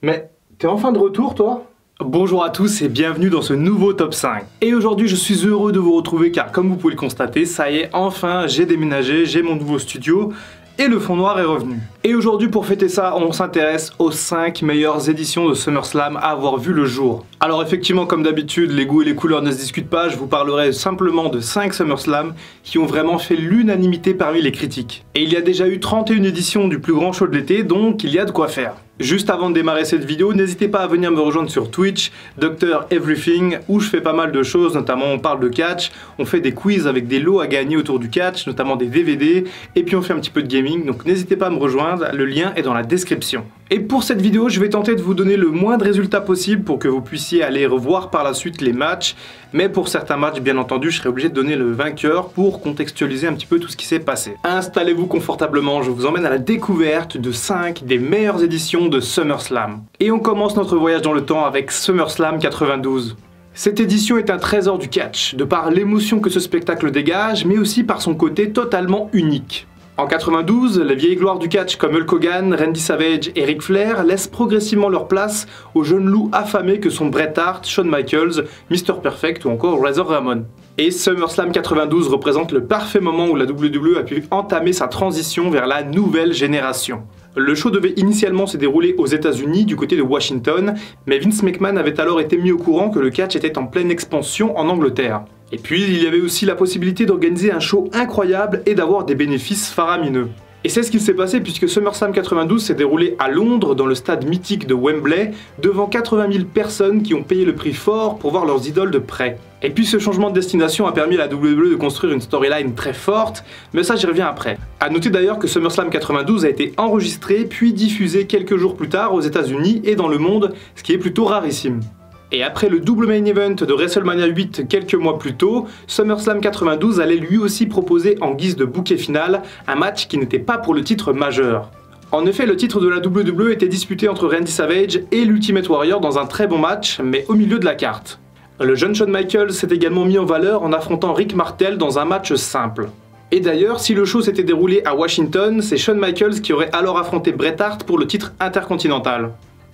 Mais t'es enfin de retour, toi? Bonjour à tous et bienvenue dans ce nouveau top 5. Et aujourd'hui, je suis heureux de vous retrouver car comme vous pouvez le constater, ça y est, enfin, j'ai déménagé, j'ai mon nouveau studio et le fond noir est revenu. Et aujourd'hui, pour fêter ça, on s'intéresse aux 5 meilleures éditions de SummerSlam à avoir vu le jour. Alors effectivement, comme d'habitude, les goûts et les couleurs ne se discutent pas, je vous parlerai simplement de 5 SummerSlam qui ont vraiment fait l'unanimité parmi les critiques. Et il y a déjà eu 31 éditions du plus grand show de l'été, donc il y a de quoi faire. Juste avant de démarrer cette vidéo, n'hésitez pas à venir me rejoindre sur Twitch, Dr Everything, où je fais pas mal de choses, notamment on parle de catch, on fait des quiz avec des lots à gagner autour du catch, notamment des DVD, et puis on fait un petit peu de gaming, donc n'hésitez pas à me rejoindre, le lien est dans la description. Et pour cette vidéo, je vais tenter de vous donner le moindre résultat possible pour que vous puissiez aller revoir par la suite les matchs, mais pour certains matchs, bien entendu, je serai obligé de donner le vainqueur pour contextualiser un petit peu tout ce qui s'est passé. Installez-vous confortablement, je vous emmène à la découverte de 5 des meilleures éditions de SummerSlam. Et on commence notre voyage dans le temps avec SummerSlam 92. Cette édition est un trésor du catch, de par l'émotion que ce spectacle dégage, mais aussi par son côté totalement unique. En 92, les vieilles gloires du catch comme Hulk Hogan, Randy Savage et Ric Flair laissent progressivement leur place aux jeunes loups affamés que sont Bret Hart, Shawn Michaels, Mr Perfect ou encore Razor Ramon. Et SummerSlam 92 représente le parfait moment où la WWE a pu entamer sa transition vers la nouvelle génération. Le show devait initialement se dérouler aux États-Unis du côté de Washington, mais Vince McMahon avait alors été mis au courant que le catch était en pleine expansion en Angleterre. Et puis il y avait aussi la possibilité d'organiser un show incroyable et d'avoir des bénéfices faramineux. Et c'est ce qui s'est passé puisque SummerSlam 92 s'est déroulé à Londres dans le stade mythique de Wembley devant 80 000 personnes qui ont payé le prix fort pour voir leurs idoles de près. Et puis ce changement de destination a permis à la WWE de construire une storyline très forte, mais ça j'y reviens après. A noter d'ailleurs que SummerSlam 92 a été enregistré puis diffusé quelques jours plus tard aux États-Unis et dans le monde, ce qui est plutôt rarissime. Et après le double main event de WrestleMania 8 quelques mois plus tôt, SummerSlam 92 allait lui aussi proposer en guise de bouquet final un match qui n'était pas pour le titre majeur. En effet, le titre de la WWE était disputé entre Randy Savage et l'Ultimate Warrior dans un très bon match, mais au milieu de la carte. Le jeune Shawn Michaels s'est également mis en valeur en affrontant Rick Martel dans un match simple. Et d'ailleurs, si le show s'était déroulé à Washington, c'est Shawn Michaels qui aurait alors affronté Bret Hart pour le titre intercontinental.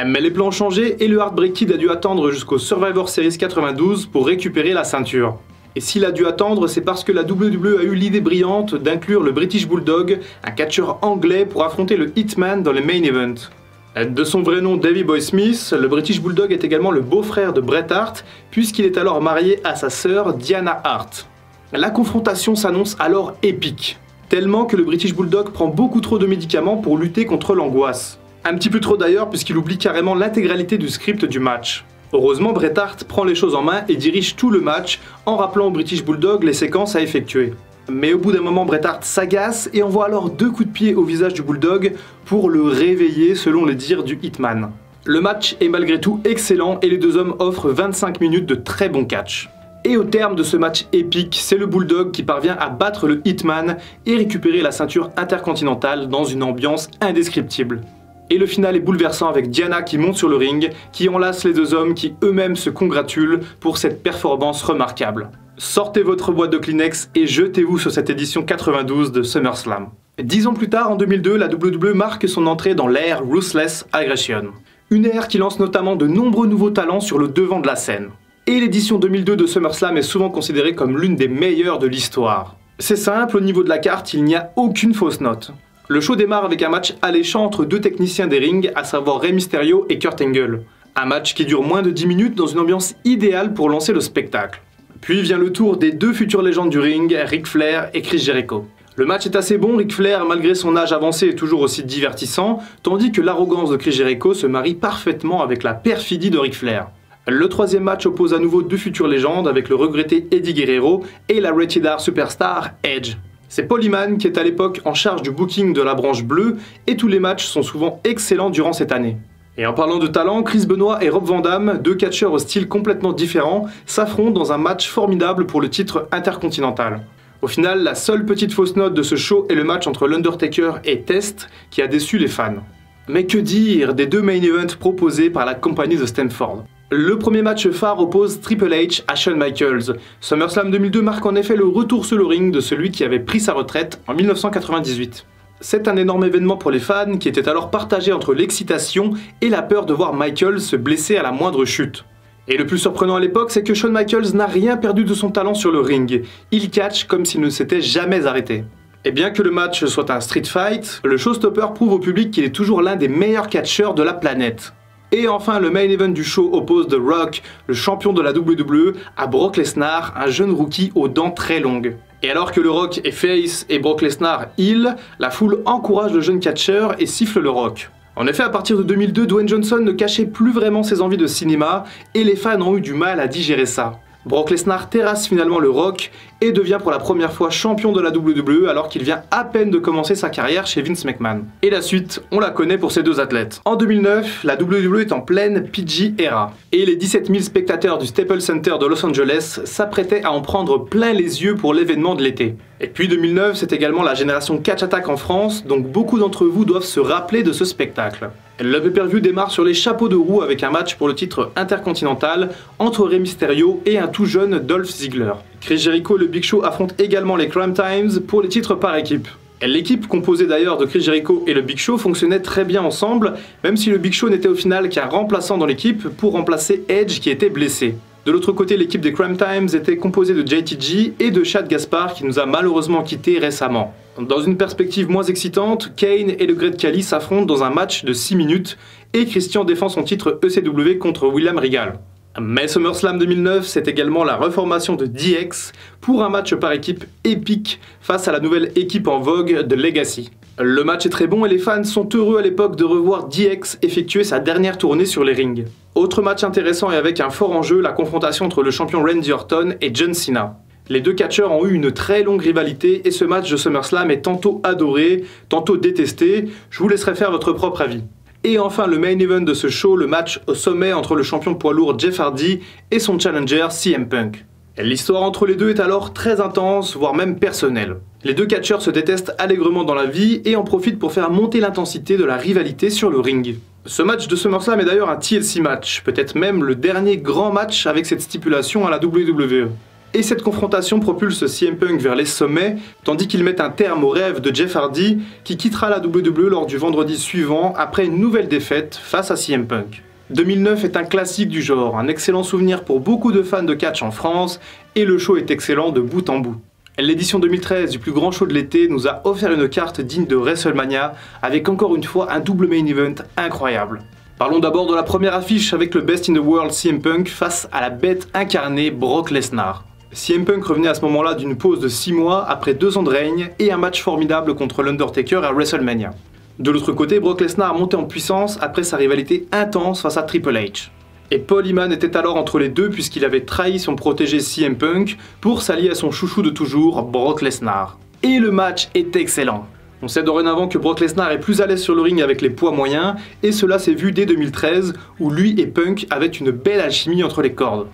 Mais les plans ont changé et le Heartbreak Kid a dû attendre jusqu'au Survivor Series 92 pour récupérer la ceinture. Et s'il a dû attendre, c'est parce que la WWE a eu l'idée brillante d'inclure le British Bulldog, un catcheur anglais, pour affronter le Hitman dans les main events. De son vrai nom Davey Boy Smith, le British Bulldog est également le beau-frère de Bret Hart, puisqu'il est alors marié à sa sœur Diana Hart. La confrontation s'annonce alors épique, tellement que le British Bulldog prend beaucoup trop de médicaments pour lutter contre l'angoisse. Un petit peu trop d'ailleurs puisqu'il oublie carrément l'intégralité du script du match. Heureusement, Bret Hart prend les choses en main et dirige tout le match en rappelant au British Bulldog les séquences à effectuer. Mais au bout d'un moment, Bret Hart s'agace et envoie alors 2 coups de pied au visage du Bulldog pour le réveiller selon les dires du Hitman. Le match est malgré tout excellent et les deux hommes offrent 25 minutes de très bon catch. Et au terme de ce match épique, c'est le Bulldog qui parvient à battre le Hitman et récupérer la ceinture intercontinentale dans une ambiance indescriptible. Et le final est bouleversant avec Diana qui monte sur le ring, qui enlace les deux hommes qui eux-mêmes se congratulent pour cette performance remarquable. Sortez votre boîte de Kleenex et jetez-vous sur cette édition 92 de SummerSlam. 10 ans plus tard, en 2002, la WWE marque son entrée dans l'ère Ruthless Aggression. Une ère qui lance notamment de nombreux nouveaux talents sur le devant de la scène. Et l'édition 2002 de SummerSlam est souvent considérée comme l'une des meilleures de l'histoire. C'est simple, au niveau de la carte, il n'y a aucune fausse note. Le show démarre avec un match alléchant entre 2 techniciens des rings, à savoir Rey Mysterio et Kurt Angle. Un match qui dure moins de 10 minutes dans une ambiance idéale pour lancer le spectacle. Puis vient le tour des 2 futures légendes du ring, Ric Flair et Chris Jericho. Le match est assez bon, Ric Flair, malgré son âge avancé, est toujours aussi divertissant, tandis que l'arrogance de Chris Jericho se marie parfaitement avec la perfidie de Ric Flair. Le 3e match oppose à nouveau 2 futures légendes avec le regretté Eddie Guerrero et la Rated R Superstar Edge. C'est Paul Heyman qui est à l'époque en charge du booking de la branche bleue et tous les matchs sont souvent excellents durant cette année. Et en parlant de talent, Chris Benoit et Rob Van Dam, 2 catcheurs au style complètement différent, s'affrontent dans un match formidable pour le titre intercontinental. Au final, la seule petite fausse note de ce show est le match entre l'Undertaker et Test qui a déçu les fans. Mais que dire des 2 main events proposés par la compagnie de Stamford. Le premier match phare oppose Triple H à Shawn Michaels. SummerSlam 2002 marque en effet le retour sur le ring de celui qui avait pris sa retraite en 1998. C'est un énorme événement pour les fans qui étaient alors partagés entre l'excitation et la peur de voir Michaels se blesser à la moindre chute. Et le plus surprenant à l'époque, c'est que Shawn Michaels n'a rien perdu de son talent sur le ring. Il catch comme s'il ne s'était jamais arrêté. Et bien que le match soit un street fight, le showstopper prouve au public qu'il est toujours l'un des meilleurs catcheurs de la planète. Et enfin, le main event du show oppose The Rock, le champion de la WWE, à Brock Lesnar, un jeune rookie aux dents très longues. Et alors que le Rock est face et Brock Lesnar heel, la foule encourage le jeune catcheur et siffle le Rock. En effet, à partir de 2002, Dwayne Johnson ne cachait plus vraiment ses envies de cinéma et les fans ont eu du mal à digérer ça. Brock Lesnar terrasse finalement le Rock et devient pour la première fois champion de la WWE alors qu'il vient à peine de commencer sa carrière chez Vince McMahon. Et la suite, on la connaît pour ces deux athlètes. En 2009, la WWE est en pleine PG era et les 17 000 spectateurs du Staples Center de Los Angeles s'apprêtaient à en prendre plein les yeux pour l'événement de l'été. Et puis 2009, c'est également la génération Catch Attack en France, donc beaucoup d'entre vous doivent se rappeler de ce spectacle. Le pay-per-view démarre sur les chapeaux de roue avec un match pour le titre intercontinental entre Rey Mysterio et un tout jeune Dolph Ziggler. Chris Jericho et le Big Show affrontent également les Crime Times pour les titres par équipe. L'équipe composée d'ailleurs de Chris Jericho et le Big Show fonctionnait très bien ensemble, même si le Big Show n'était au final qu'un remplaçant dans l'équipe pour remplacer Edge qui était blessé. De l'autre côté, l'équipe des Crime Times était composée de JTG et de Chad Gaspard qui nous a malheureusement quittés récemment. Dans une perspective moins excitante, Kane et le Great Khali s'affrontent dans un match de 6 minutes et Christian défend son titre ECW contre William Regal. Mais SummerSlam 2009, c'est également la reformation de DX pour un match par équipe épique face à la nouvelle équipe en vogue de Legacy. Le match est très bon et les fans sont heureux à l'époque de revoir DX effectuer sa dernière tournée sur les rings. Autre match intéressant et avec un fort enjeu, la confrontation entre le champion Randy Orton et John Cena. Les deux catcheurs ont eu une très longue rivalité et ce match de SummerSlam est tantôt adoré, tantôt détesté, je vous laisserai faire votre propre avis. Et enfin le main event de ce show, le match au sommet entre le champion poids lourd Jeff Hardy et son challenger CM Punk. L'histoire entre les deux est alors très intense, voire même personnelle. Les deux catcheurs se détestent allègrement dans la vie et en profitent pour faire monter l'intensité de la rivalité sur le ring. Ce match de SummerSlam est d'ailleurs un TLC match, peut-être même le dernier grand match avec cette stipulation à la WWE. Et cette confrontation propulse CM Punk vers les sommets, tandis qu'il met un terme au rêve de Jeff Hardy, qui quittera la WWE lors du vendredi suivant après une nouvelle défaite face à CM Punk. 2009 est un classique du genre, un excellent souvenir pour beaucoup de fans de catch en France, et le show est excellent de bout en bout. L'édition 2013 du plus grand show de l'été nous a offert une carte digne de WrestleMania, avec encore une fois un double main event incroyable. Parlons d'abord de la première affiche avec le Best in the World CM Punk face à la bête incarnée Brock Lesnar. CM Punk revenait à ce moment-là d'une pause de 6 mois après 2 ans de règne et un match formidable contre l'Undertaker à WrestleMania. De l'autre côté, Brock Lesnar a monté en puissance après sa rivalité intense face à Triple H. Et Paul Heyman était alors entre les deux puisqu'il avait trahi son protégé CM Punk pour s'allier à son chouchou de toujours, Brock Lesnar. Et le match est excellent. On sait dorénavant que Brock Lesnar est plus à l'aise sur le ring avec les poids moyens, et cela s'est vu dès 2013 où lui et Punk avaient une belle alchimie entre les cordes.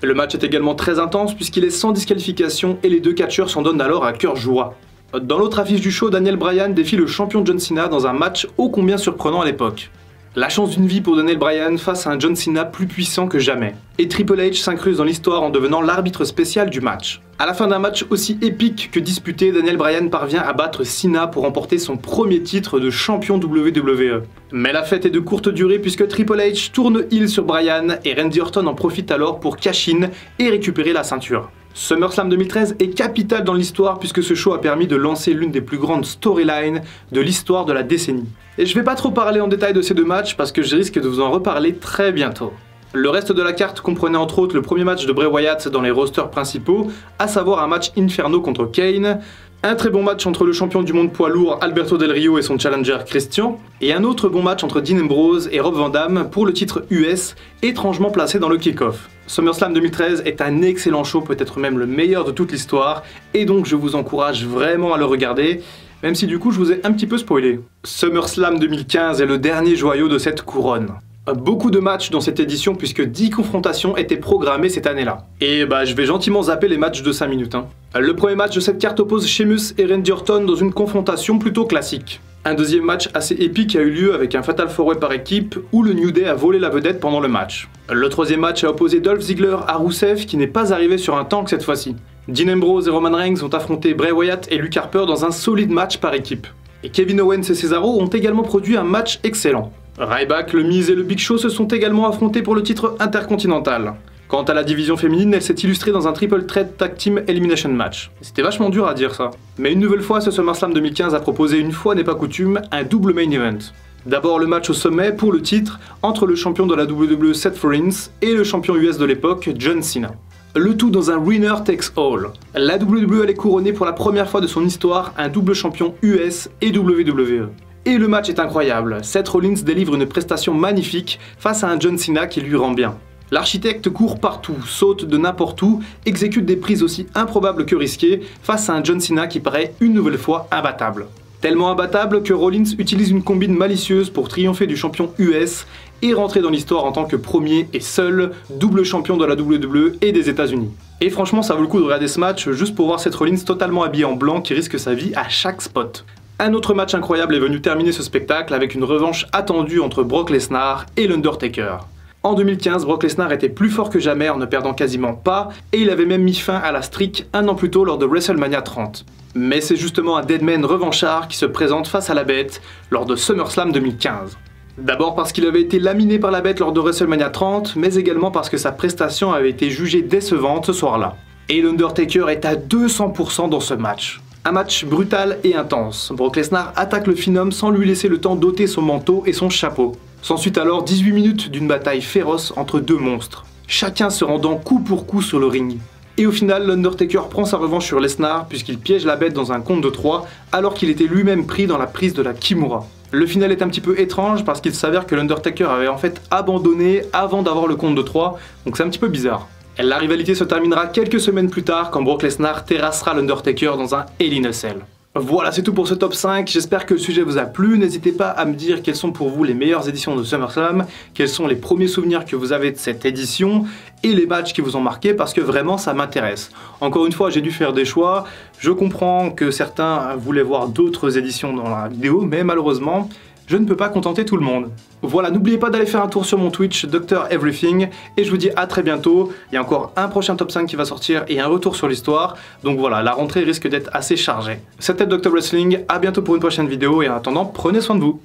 Le match est également très intense puisqu'il est sans disqualification et les deux catcheurs s'en donnent alors à cœur joie. Dans l'autre affiche du show, Daniel Bryan défie le champion John Cena dans un match ô combien surprenant à l'époque. La chance d'une vie pour Daniel Bryan face à un John Cena plus puissant que jamais. Et Triple H s'incruse dans l'histoire en devenant l'arbitre spécial du match. À la fin d'un match aussi épique que disputé, Daniel Bryan parvient à battre Cena pour remporter son premier titre de champion WWE. Mais la fête est de courte durée puisque Triple H tourne heel sur Bryan et Randy Orton en profite alors pour cash in et récupérer la ceinture. SummerSlam 2013 est capital dans l'histoire puisque ce show a permis de lancer l'une des plus grandes storylines de l'histoire de la décennie. Et je vais pas trop parler en détail de ces deux matchs parce que je risque de vous en reparler très bientôt. Le reste de la carte comprenait entre autres le premier match de Bray Wyatt dans les rosters principaux, à savoir un match Inferno contre Kane, un très bon match entre le champion du monde poids lourd Alberto Del Rio et son challenger Christian, et un autre bon match entre Dean Ambrose et Rob Van Dam pour le titre US, étrangement placé dans le kick-off. SummerSlam 2013 est un excellent show, peut-être même le meilleur de toute l'histoire, et donc je vous encourage vraiment à le regarder, même si du coup je vous ai un petit peu spoilé. SummerSlam 2015 est le dernier joyau de cette couronne. Beaucoup de matchs dans cette édition puisque 10 confrontations étaient programmées cette année-là. Et je vais gentiment zapper les matchs de 5 minutes. Le premier match de cette carte oppose Sheamus et Randy Orton dans une confrontation plutôt classique. Un deuxième match assez épique a eu lieu avec un Fatal 4-Way par équipe où le New Day a volé la vedette pendant le match. Le troisième match a opposé Dolph Ziggler à Rusev qui n'est pas arrivé sur un tank cette fois-ci. Dean Ambrose et Roman Reigns ont affronté Bray Wyatt et Luke Harper dans un solide match par équipe. Et Kevin Owens et Cesaro ont également produit un match excellent. Ryback, le Miz et le Big Show se sont également affrontés pour le titre intercontinental. Quant à la division féminine, elle s'est illustrée dans un triple threat tag team elimination match. C'était vachement dur à dire ça. Mais une nouvelle fois, ce SummerSlam 2015 a proposé, une fois n'est pas coutume, un double main event. D'abord le match au sommet pour le titre entre le champion de la WWE Seth Rollins et le champion US de l'époque John Cena. Le tout dans un winner takes all. La WWE allait couronner pour la première fois de son histoire un double champion US et WWE. Et le match est incroyable. Seth Rollins délivre une prestation magnifique face à un John Cena qui lui rend bien. L'architecte court partout, saute de n'importe où, exécute des prises aussi improbables que risquées face à un John Cena qui paraît une nouvelle fois imbattable. Tellement imbattable que Rollins utilise une combine malicieuse pour triompher du champion US et rentrer dans l'histoire en tant que premier et seul double champion de la WWE et des États-Unis. Et franchement, ça vaut le coup de regarder ce match juste pour voir Seth Rollins totalement habillé en blanc qui risque sa vie à chaque spot. Un autre match incroyable est venu terminer ce spectacle avec une revanche attendue entre Brock Lesnar et l'Undertaker. En 2015, Brock Lesnar était plus fort que jamais en ne perdant quasiment pas, et il avait même mis fin à la streak un an plus tôt lors de WrestleMania 30. Mais c'est justement un Deadman revanchard qui se présente face à la Bête lors de SummerSlam 2015. D'abord parce qu'il avait été laminé par la Bête lors de WrestleMania 30, mais également parce que sa prestation avait été jugée décevante ce soir-là. Et l'Undertaker est à 200% dans ce match. Un match brutal et intense. Brock Lesnar attaque le Phenom sans lui laisser le temps d'ôter son manteau et son chapeau. S'ensuit alors 18 minutes d'une bataille féroce entre deux monstres, chacun se rendant coup pour coup sur le ring. Et au final, l'Undertaker prend sa revanche sur Lesnar puisqu'il piège la Bête dans un compte de 3 alors qu'il était lui-même pris dans la prise de la Kimura. Le final est un petit peu étrange parce qu'il s'avère que l'Undertaker avait en fait abandonné avant d'avoir le compte de 3, donc c'est un petit peu bizarre. La rivalité se terminera quelques semaines plus tard quand Brock Lesnar terrassera l'Undertaker dans un Hell in a Cell. Voilà, c'est tout pour ce top 5, j'espère que le sujet vous a plu, n'hésitez pas à me dire quelles sont pour vous les meilleures éditions de SummerSlam, quels sont les premiers souvenirs que vous avez de cette édition, et les matchs qui vous ont marqué, parce que vraiment ça m'intéresse. Encore une fois, j'ai dû faire des choix, je comprends que certains voulaient voir d'autres éditions dans la vidéo, mais malheureusement, je ne peux pas contenter tout le monde. Voilà, n'oubliez pas d'aller faire un tour sur mon Twitch, Dr Everything, et je vous dis à très bientôt. Il y a encore un prochain top 5 qui va sortir et un retour sur l'histoire, donc voilà, la rentrée risque d'être assez chargée. C'était Dr Wrestling, à bientôt pour une prochaine vidéo, et en attendant, prenez soin de vous.